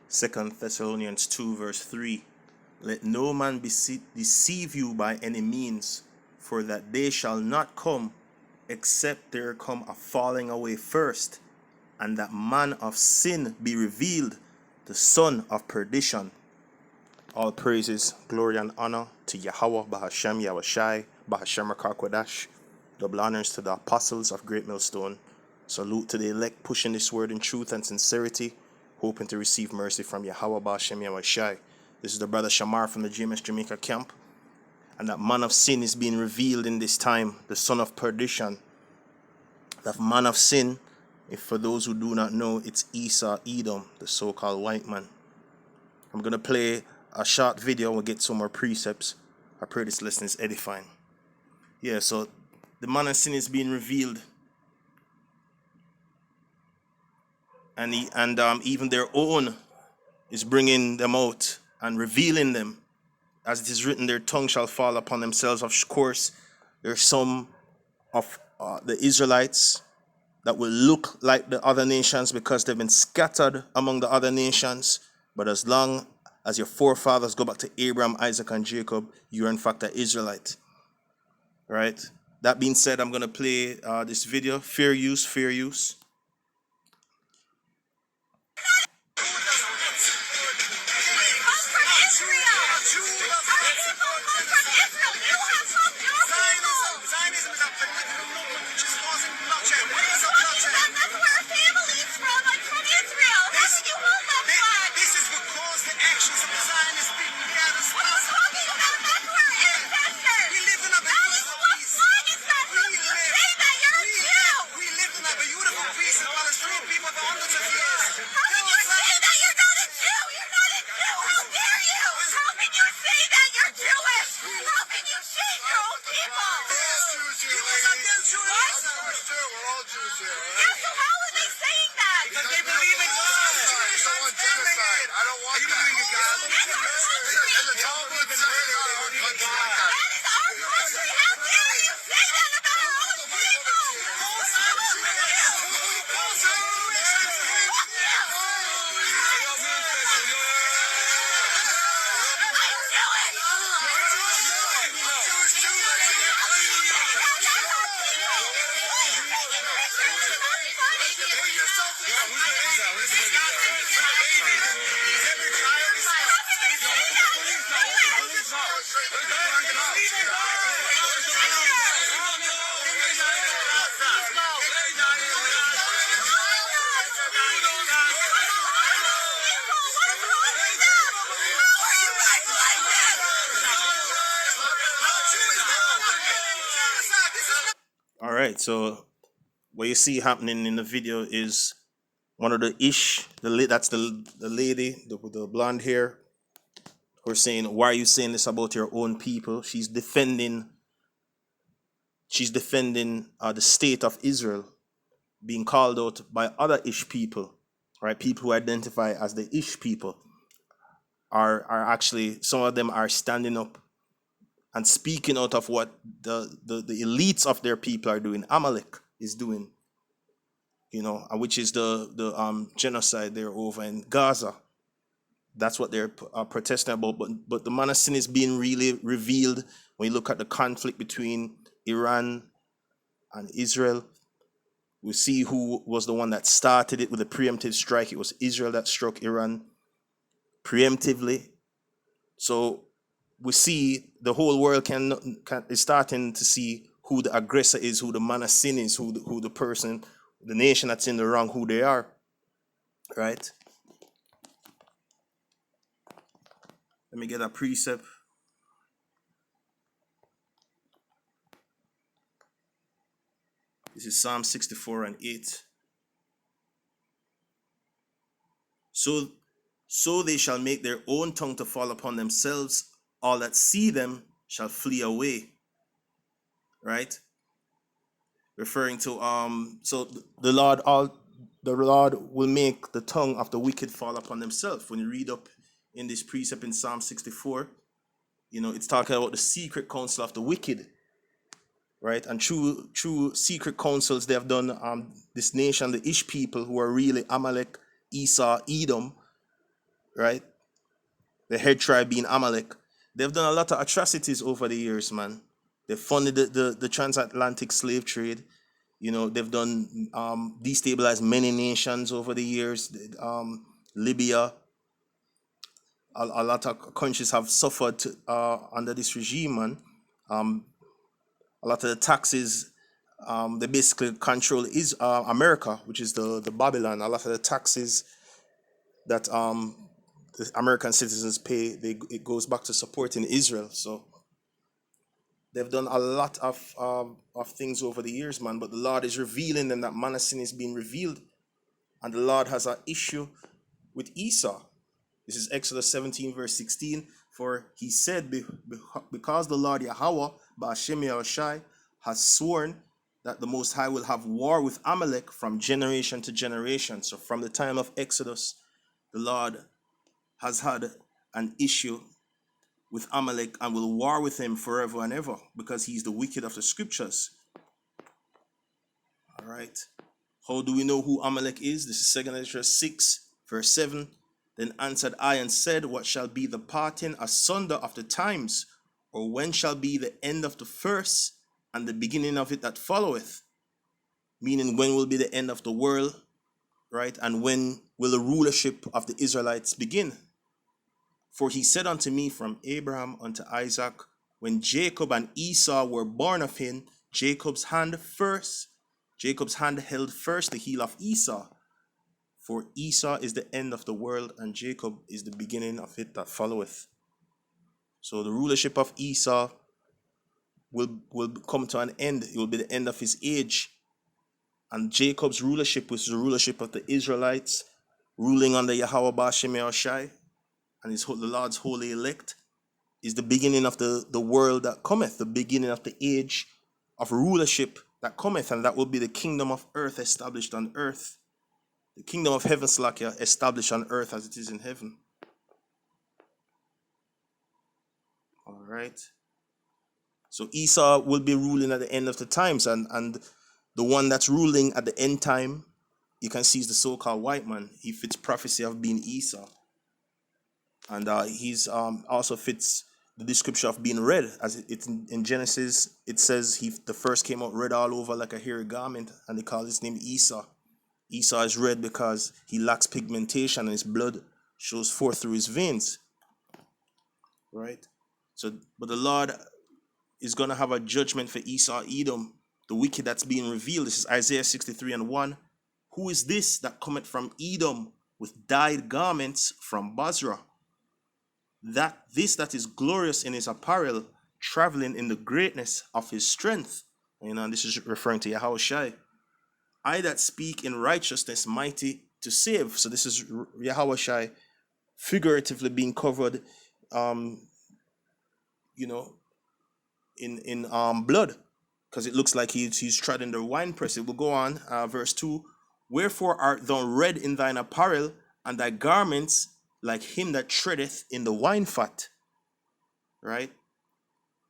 Second Thessalonians 2 verse 3. Let no man deceive you by any means, for that day shall not come, except there come a falling away first, and that man of sin be revealed, the son of perdition. All praises, glory, and honor to Yahweh, Bahashem, Yahushai, Bahashem Rakar. Double honors to the apostles of Great Millstone. Salute to the elect pushing this word in truth and sincerity, hoping to receive mercy from Yahweh, Bahashem, Yahushai. This is the brother Shamar from the GMS Jamaica camp. And that man of sin is being revealed in this time, the son of perdition. That man of sin, if for those who do not know, it's Esau, Edom, the so-called white man. I'm going to play a short video. We'll get some more precepts. I pray this lesson is edifying. Yeah, so the man of sin is being revealed. And even their own is bringing them out and revealing them. As it is written, their tongue shall fall upon themselves. Of course, there's some of the Israelites that will look like the other nations because they've been scattered among the other nations. But as long as your forefathers go back to Abraham, Isaac, and Jacob, you're in fact an Israelite. Right? That being said, I'm going to play this video. Fair use, fair use. All right, so what you see happening in the video is one of the that's the lady with the blonde hair, who are saying, why are you saying this about your own people? She's defending the state of Israel being called out by other Ish people, right? People who identify as the Ish people are actually, some of them are standing up and speaking out of what the elites of their people are doing. Amalek is doing, which is the genocide there over in Gaza. That's what they're protesting about. But the man of sin is being really revealed when you look at the conflict between Iran and Israel. We see who was the one that started it with a preemptive strike. It was Israel that struck Iran preemptively. So we see the whole world is starting to see who the aggressor is, who the man of sin is, who the person, the nation that's in the wrong, who they are, right? Let me get a precept. This is Psalm 64 and 8. So they shall make their own tongue to fall upon themselves. All that see them shall flee away. Right? Referring to so the Lord will make the tongue of the wicked fall upon themselves. When you read up in this precept in Psalm 64, it's talking about the secret counsel of the wicked. Right? And through secret counsels they have done this nation, the Ish people, who are really Amalek, Esau, Edom, right? The head tribe being Amalek. They've done a lot of atrocities over the years, man. They've funded the transatlantic slave trade. You know, they've done destabilized many nations over the years. Libya, a lot of countries have suffered under this regime, man. A lot of the taxes, they basically control is America, which is the Babylon. A lot of the taxes that the American citizens pay, it goes back to supporting Israel. So they've done a lot of things over the years, man. But the Lord is revealing them that man of sin is being revealed, and the Lord has an issue with Esau. This is Exodus 17, verse 16. For he said, because the Lord Yahweh, Ba'ashem Yahushai, has sworn that the Most High will have war with Amalek from generation to generation. So from the time of Exodus, the Lord has had an issue with Amalek and will war with him forever and ever because he's the wicked of the scriptures. All right. How do we know who Amalek is? This is 2 Ezra 6, verse 7. Then answered I and said, what shall be the parting asunder of the times? Or when shall be the end of the first and the beginning of it that followeth? Meaning, when will be the end of the world, right? And when will the rulership of the Israelites begin? For he said unto me, from Abraham unto Isaac, when Jacob and Esau were born of him, Jacob's hand held first the heel of Esau. For Esau is the end of the world, and Jacob is the beginning of it that followeth. So the rulership of Esau will come to an end. It will be the end of his age. And Jacob's rulership was the rulership of the Israelites, ruling under Yahweh Ba'ashem Yahushai, and the Lord's holy elect, is the beginning of the world that cometh, the beginning of the age of rulership that cometh, and that will be the kingdom of earth established on earth. The kingdom of heaven, Slakia, established on earth as it is in heaven. All right. So Esau will be ruling at the end of the times, and the one that's ruling at the end time, you can see is the so-called white man. He fits prophecy of being Esau. And he's also fits the description of being red, as it's in Genesis. It says the first came out red all over like a hairy garment, and they call his name Esau. Esau is red because he lacks pigmentation and his blood shows forth through his veins. Right? So, but the Lord is going to have a judgment for Esau, Edom, the wicked that's being revealed. This is Isaiah 63 and 1. Who is this that cometh from Edom with dyed garments from Basra? That is glorious in his apparel, traveling in the greatness of his strength. And this is referring to Yahushai. I that speak in righteousness, mighty to save. So this is Yahushai figuratively being covered, in blood, because it looks like he's treading the winepress. It will go on, verse 2. Wherefore art thou red in thine apparel, and thy garments like him that treadeth in the wine fat. Right?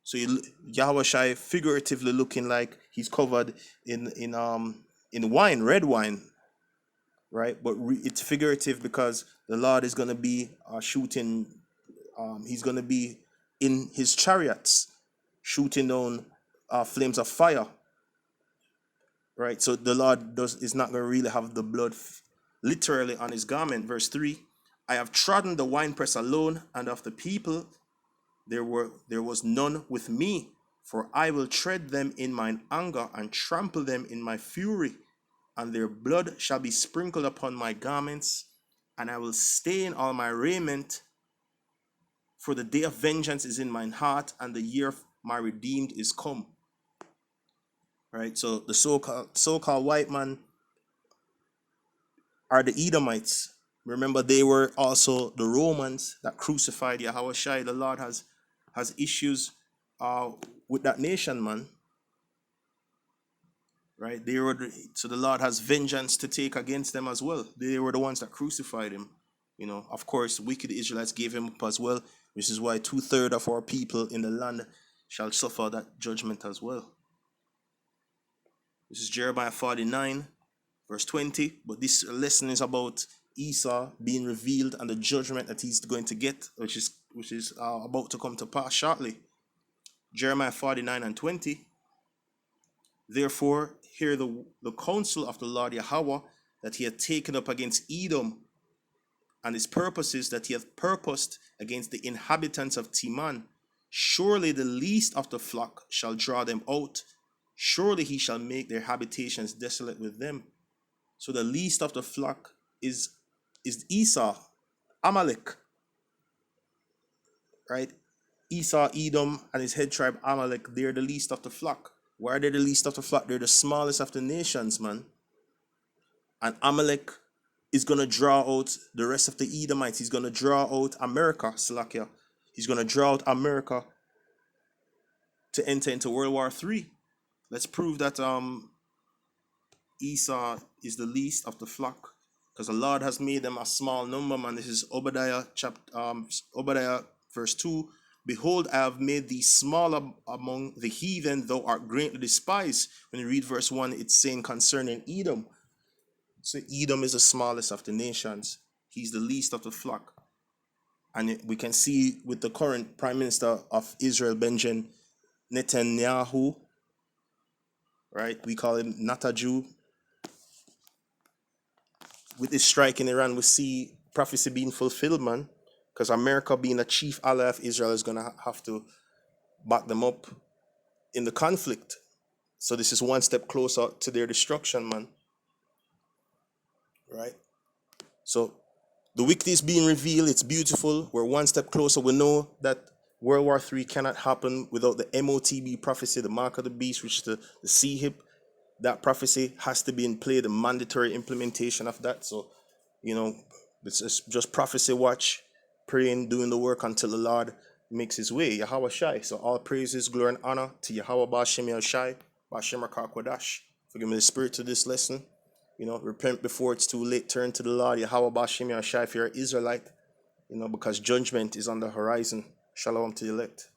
So Yahushai figuratively looking like he's covered in wine, red wine. Right? But it's figurative because the Lord is going to be shooting. He's going to be in his chariots, shooting down flames of fire. Right? So the Lord is not going to really have the blood literally on his garment. Verse 3. I have trodden the winepress alone, and of the people there was none with me. For I will tread them in mine anger, and trample them in my fury. And their blood shall be sprinkled upon my garments, and I will stain all my raiment. For the day of vengeance is in mine heart, and the year of my redeemed is come. Right? So the so-called white man are the Edomites. Remember, they were also the Romans that crucified Yahushai. The Lord has issues with that nation, man. Right? So the Lord has vengeance to take against them as well. They were the ones that crucified him. Of course, wicked Israelites gave him up as well, which is why 2/3 of our people in the land shall suffer that judgment as well. This is Jeremiah 49, verse 20. But this lesson is about Esau being revealed and the judgment that he's going to get, which is about to come to pass shortly. Jeremiah 49:20. Therefore, hear the counsel of the Lord Yahweh that he hath taken up against Edom, and his purposes that he hath purposed against the inhabitants of Teman. Surely the least of the flock shall draw them out. Surely he shall make their habitations desolate with them. So the least of the flock is Esau, Amalek, right? Esau, Edom, and his head tribe Amalek, they're the least of the flock. Why are they the least of the flock? They're the smallest of the nations, man. And Amalek is going to draw out the rest of the Edomites. He's going to draw out America, Salakia. He's going to draw out America to enter into World War III. Let's prove that Esau is the least of the flock, because the Lord has made them a small number, man. This is Obadiah Obadiah verse 2. Behold, I have made thee smaller among the heathen, thou art greatly despised. When you read verse 1, it's saying concerning Edom. So Edom is the smallest of the nations. He's the least of the flock. And we can see with the current Prime Minister of Israel, Benjamin Netanyahu, right? We call him Nataju. With this strike in Iran, we see prophecy being fulfilled, man. Because America, being a chief ally of Israel, is going to have to back them up in the conflict. So this is one step closer to their destruction, man. Right? So the wicked is being revealed. It's beautiful. We're one step closer. We know that World War III cannot happen without the MOTB prophecy, the mark of the beast, which is the CHIP. That prophecy has to be in play, the mandatory implementation of that. So, it's just prophecy watch, praying, doing the work until the Lord makes his way. Yahweh Shai. So all praises, glory, and honor to Yahweh Bashem Shai, Bashem Kodash. Forgive me the spirit to this lesson. Repent before it's too late. Turn to the Lord, Yahweh Bashem Shai, if you're an Israelite, because judgment is on the horizon. Shalom to the elect.